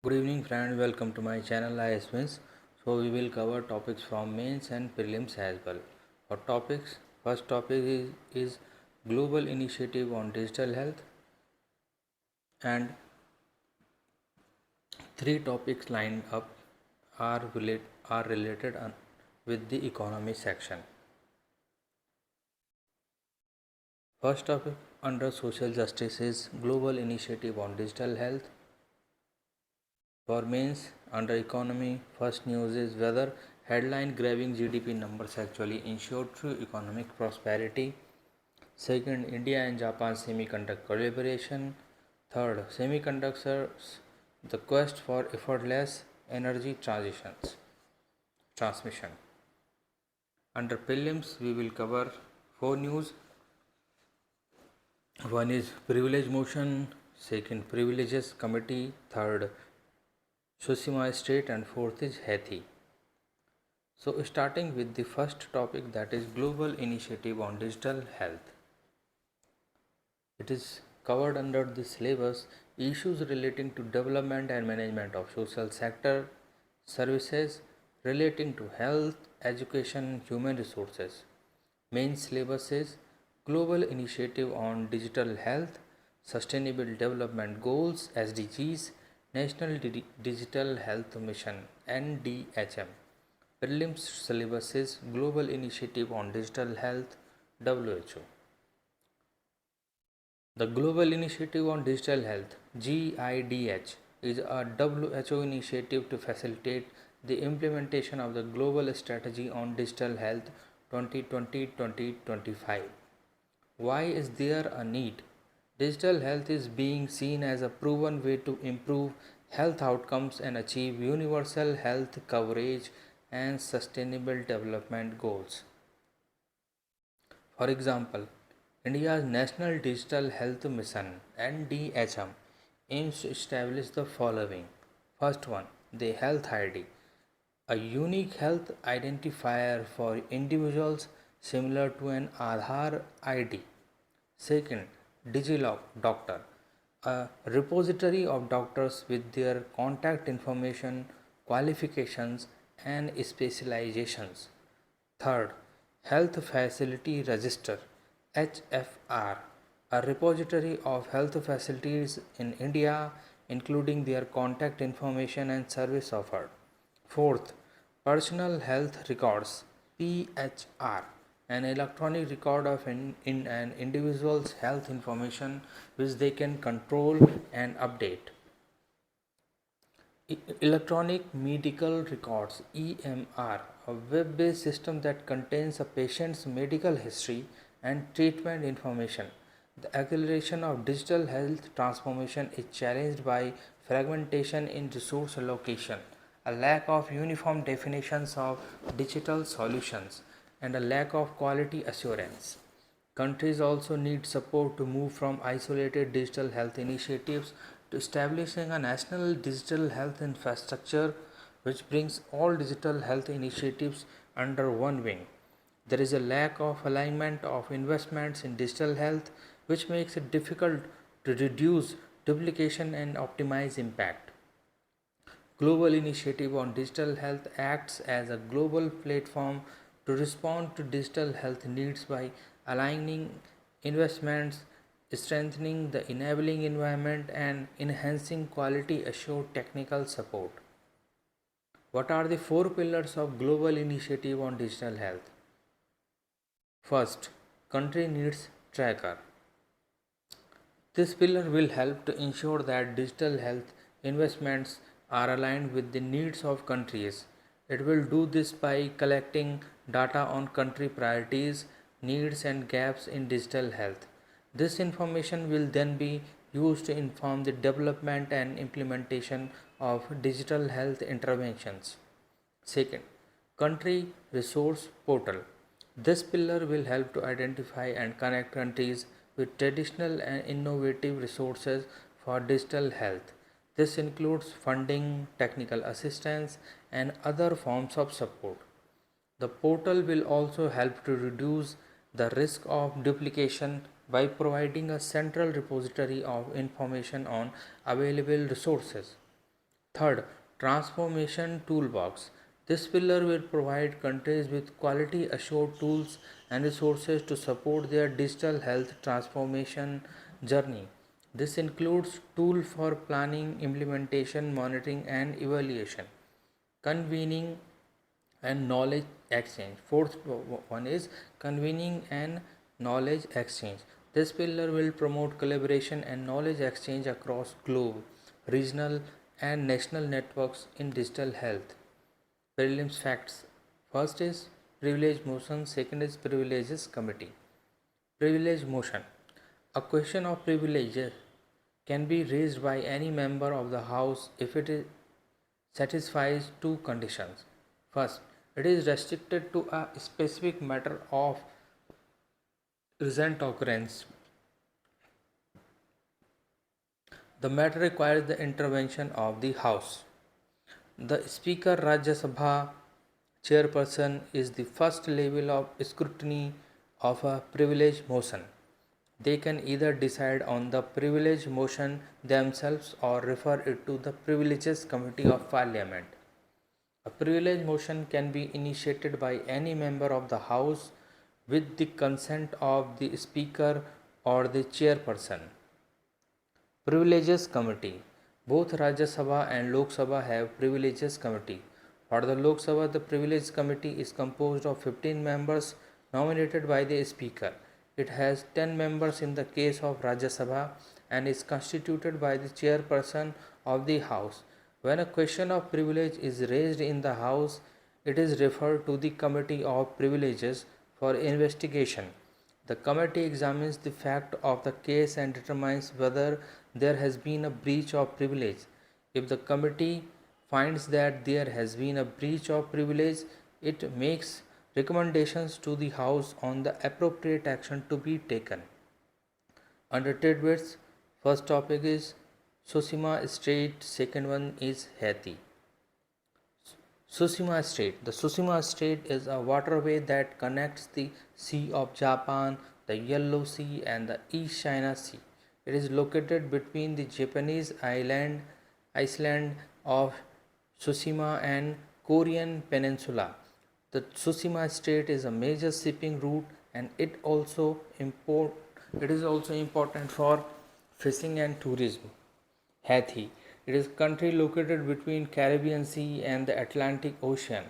Good evening friends, welcome to my channel ISMIS. So we will cover topics from mains and prelims as well. For topics, first topic is global initiative on digital health, and three topics lined up are related with the economy section. First topic under social justice is global initiative on digital health. For mains, under economy, first news is whether headline grabbing GDP numbers actually ensure true economic prosperity. Second, India and Japan semiconductor collaboration. Third, semiconductors, the quest for effortless energy transmission. Under prelims, we will cover four news. One is privilege motion, second privileges committee, third Tsushima Strait, and fourth is Haiti. So starting with the first topic, that is global initiative on digital health. It is covered under the syllabus issues relating to development and management of social sector services relating to health, education, human resources. Main syllabus is global initiative on digital health, sustainable development goals SDGs, National Digital Health Mission NDHM. Prelims syllabus is global initiative on digital health WHO. The Global Initiative on Digital Health GIDH is a WHO initiative to facilitate the implementation of the Global Strategy on Digital Health 2020-2025. Why is there a need? Digital health is being seen as a proven way to improve health outcomes and achieve universal health coverage and sustainable development goals. For example, India's National Digital Health Mission NDHM aims to establish the following. First one, the Health ID, a unique health identifier for individuals similar to an Aadhaar ID. Second, DigiLock Doctor, a repository of doctors with their contact information, qualifications, and specializations. Third, Health Facility Register HFR, a repository of health facilities in India, including their contact information and service offered. Fourth, Personal Health Records PHR, an electronic record of in an individual's health information which they can control and update. Electronic Medical Records EMR, a web based system that contains a patient's medical history and treatment information. The acceleration of digital health transformation is challenged by fragmentation in resource allocation, a lack of uniform definitions of digital solutions, and a lack of quality assurance. Countries also need support to move from isolated digital health initiatives to establishing a national digital health infrastructure which brings all digital health initiatives under one wing. There is a lack of alignment of investments in digital health, which makes it difficult to reduce duplication and optimize impact. Global Initiative on Digital Health acts as a global platform to respond to digital health needs by aligning investments, strengthening the enabling environment, and enhancing quality assured technical support. What are the four pillars of Global Initiative on Digital Health? First, country needs tracker. This pillar will help to ensure that digital health investments are aligned with the needs of countries. It will do this by collecting data on country priorities, needs, and gaps in digital health. This information will then be used to inform the development and implementation of digital health interventions. Second, country resource portal. This pillar will help to identify and connect countries with traditional and innovative resources for digital health. This includes funding, technical assistance, and other forms of support. The portal will also help to reduce the risk of duplication by providing a central repository of information on available resources. Third, transformation toolbox. This pillar will provide countries with quality assured tools and resources to support their digital health transformation journey. This includes tools for planning, implementation, monitoring and evaluation, convening and knowledge exchange. Fourth one is convening and knowledge exchange. This pillar will promote collaboration and knowledge exchange across globe, regional and national networks in digital health. Prelims facts. First is privilege motion, second is privileges committee. Privilege motion. A question of privilege can be raised by any member of the House if satisfies two conditions. First, it is restricted to a specific matter of recent occurrence. The matter requires the intervention of the House. The Speaker Rajya Sabha chairperson is the first level of scrutiny of a privilege motion. They can either decide on the privilege motion themselves or refer it to the Privileges Committee of Parliament. A privilege motion can be initiated by any member of the House with the consent of the Speaker or the chairperson. Privileges Committee. Both Rajya Sabha and Lok Sabha have Privileges Committee. For the Lok Sabha, the Privileges Committee is composed of 15 members nominated by the Speaker. It has 10 members in the case of Rajya Sabha and is constituted by the chairperson of the House. When a question of privilege is raised in the House, it is referred to the Committee of Privileges for investigation. The committee examines the fact of the case and determines whether there has been a breach of privilege. If the committee finds that there has been a breach of privilege, it makes recommendations to the House on the appropriate action to be taken. Under Tidbits, first topic is Tsushima Strait, second one is Haiti. Tsushima Strait. The Tsushima Strait is a waterway that connects the Sea of Japan, the Yellow Sea, and the East China Sea. It is located between the Japanese island of Tsushima and Korean Peninsula. The Tsushima Strait is a major shipping route, and it is also important for fishing and tourism. Haiti. It is a country located between Caribbean Sea and the Atlantic Ocean.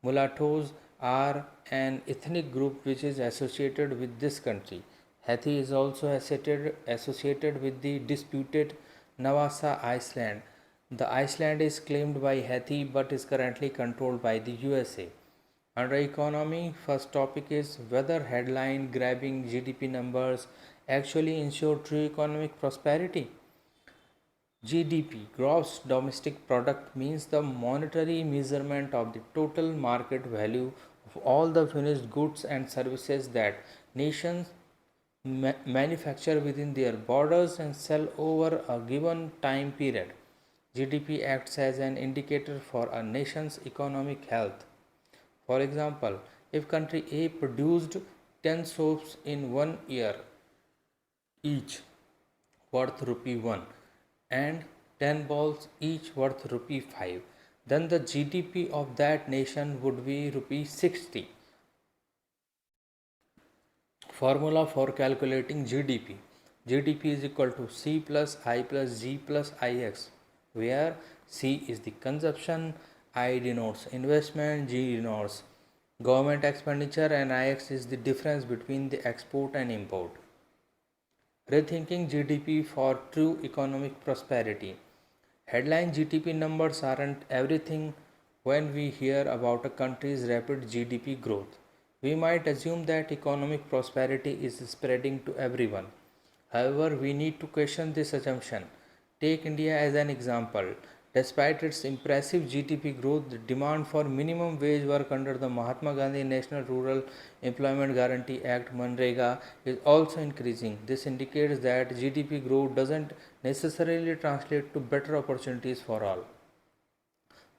Mulattoes are an ethnic group which is associated with this country. Haiti is also associated with the disputed Navassa Island. The island is claimed by Haiti but is currently controlled by the USA. Under economy, first topic is whether headline grabbing GDP numbers actually ensure true economic prosperity. GDP, gross domestic product, means the monetary measurement of the total market value of all the finished goods and services that nations manufacture within their borders and sell over a given time period. GDP acts as an indicator for a nation's economic health. For example, if country A produced 10 soaps in 1 year, each worth rupee 1, and 10 balls each worth rupee 5, then the GDP of that nation would be rupee 60. Formula for calculating GDP. GDP is equal to C plus I plus G plus IX, where C is the consumption, I denotes investment, G denotes government expenditure, and IX is the difference between the export and import. Rethinking GDP for true economic prosperity. Headline GDP numbers aren't everything. When we hear about a country's rapid GDP growth, we might assume that economic prosperity is spreading to everyone. However, we need to question this assumption. Take India as an example. Despite its impressive GDP growth, the demand for minimum wage work under the Mahatma Gandhi National Rural Employment Guarantee Act (MNREGA) is also increasing. This indicates that GDP growth doesn't necessarily translate to better opportunities for all.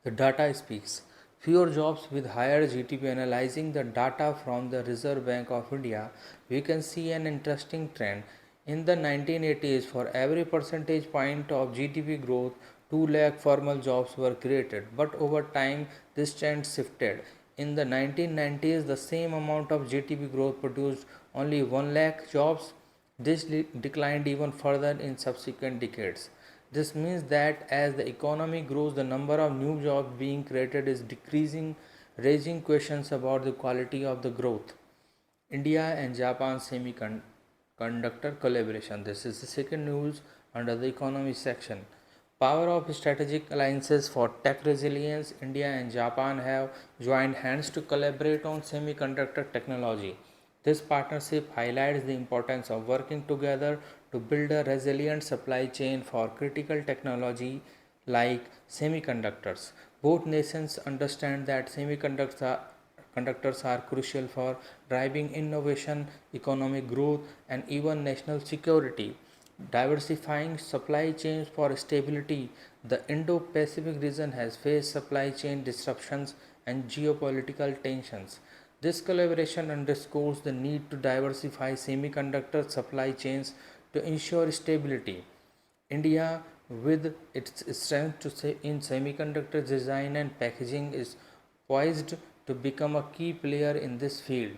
The data speaks. Fewer jobs with higher GDP. Analyzing the data from the Reserve Bank of India, we can see an interesting trend. In the 1980s, for every percentage point of GDP growth, 2 lakh formal jobs were created, but over time this trend shifted. In the 1990s, the same amount of GDP growth produced only 1 lakh jobs. This declined even further in subsequent decades. This means that as the economy grows, the number of new jobs being created is decreasing, raising questions about the quality of the growth. India and Japan semiconductor collaboration. This is the second news under the economy section. Power of strategic alliances for tech resilience. India and Japan have joined hands to collaborate on semiconductor technology. This partnership highlights the importance of working together to build a resilient supply chain for critical technology like semiconductors. Both nations understand that semiconductors are crucial for driving innovation, economic growth, and even national security. Diversifying supply chains for stability. The Indo Pacific region has faced supply chain disruptions and geopolitical tensions. This collaboration underscores the need to diversify semiconductor supply chains to ensure stability. India, with its strength in semiconductor design and packaging, is poised to become a key player in this field.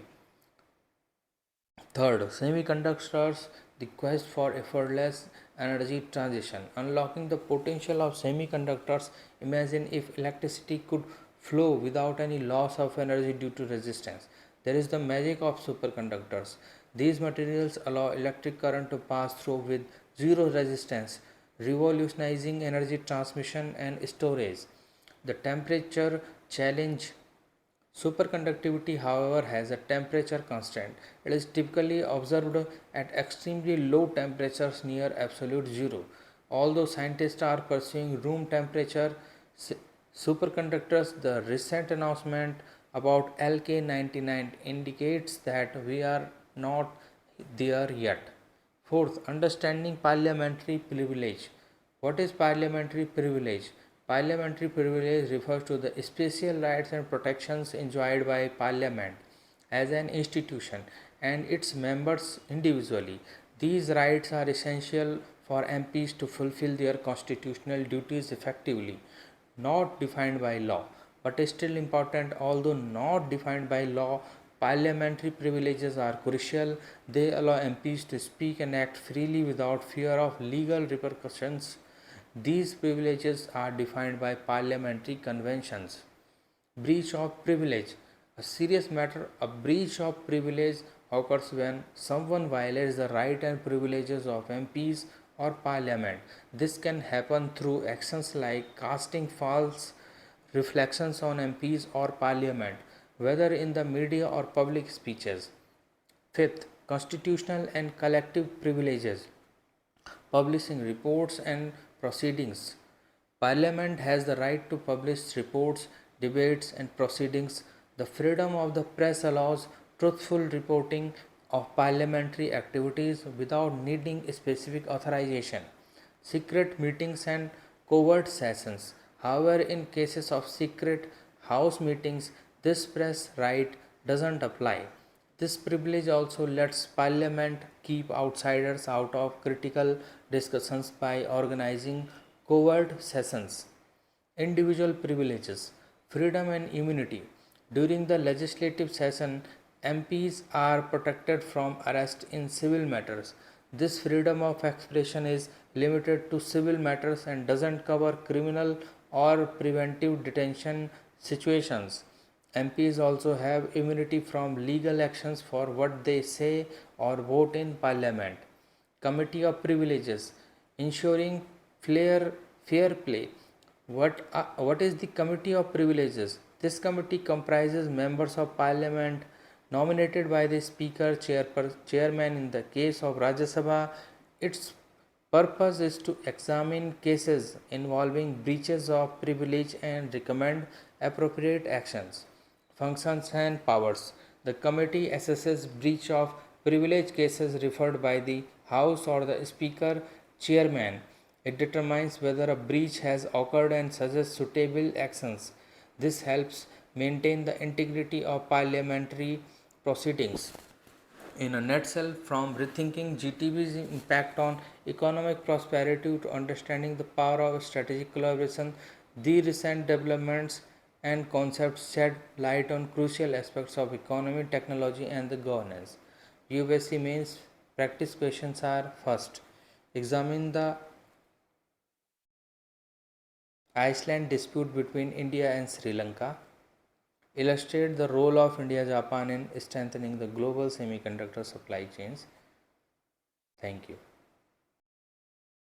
Third, semiconductors, the quest for effortless energy transition. Unlocking the potential of semiconductors. Imagine if electricity could flow without any loss of energy due to resistance. There is the magic of superconductors. These materials allow electric current to pass through with zero resistance, revolutionizing energy transmission and storage. The temperature challenge. Superconductivity, however, has a temperature constant. It is typically observed at extremely low temperatures near absolute zero. Although scientists are pursuing room temperature superconductors, the recent announcement about LK99 indicates that we are not there yet. Fourth, understanding parliamentary privilege. What is parliamentary privilege? Parliamentary privilege refers to the special rights and protections enjoyed by Parliament as an institution and its members individually. These rights are essential for MPs to fulfill their constitutional duties effectively, not defined by law, but still important. Although not defined by law, parliamentary privileges are crucial. They allow MPs to speak and act freely without fear of legal repercussions. These privileges are defined by parliamentary conventions. Breach of privilege. A serious matter. A breach of privilege occurs when someone violates the right and privileges of MPs or parliament. This can happen through actions like casting false reflections on MPs or parliament, whether in the media or public speeches. Fifth, constitutional and collective privileges. Publishing reports and proceedings. Parliament has the right to publish reports, debates, and proceedings. The freedom of the press allows truthful reporting of parliamentary activities without needing specific authorization. Secret meetings and covert sessions. However, in cases of secret house meetings, this press right doesn't apply. This privilege also lets Parliament keep outsiders out of critical discussions by organizing covert sessions. Individual privileges, freedom and immunity. During the legislative session, MPs are protected from arrest in civil matters. This freedom of expression is limited to civil matters and doesn't cover criminal or preventive detention situations. MPs also have immunity from legal actions for what they say or vote in Parliament. Committee of Privileges, ensuring fair play. What is the Committee of Privileges? This committee comprises members of Parliament nominated by the Speaker, Chairman in the case of Rajya Sabha. Its purpose is to examine cases involving breaches of privilege and recommend appropriate actions. Functions and powers. The committee assesses breach of privilege cases referred by the House or the Speaker Chairman. It determines whether a breach has occurred and suggests suitable actions. This helps maintain the integrity of parliamentary proceedings. In a nutshell, from rethinking GTB's impact on economic prosperity to understanding the power of strategic collaboration, the recent developments and concepts shed light on crucial aspects of economy, technology, and the governance. UPSC mains practice questions are: first, examine the Iceland dispute between India and Sri Lanka. Illustrate the role of India Japan in strengthening the global semiconductor supply chains. Thank you.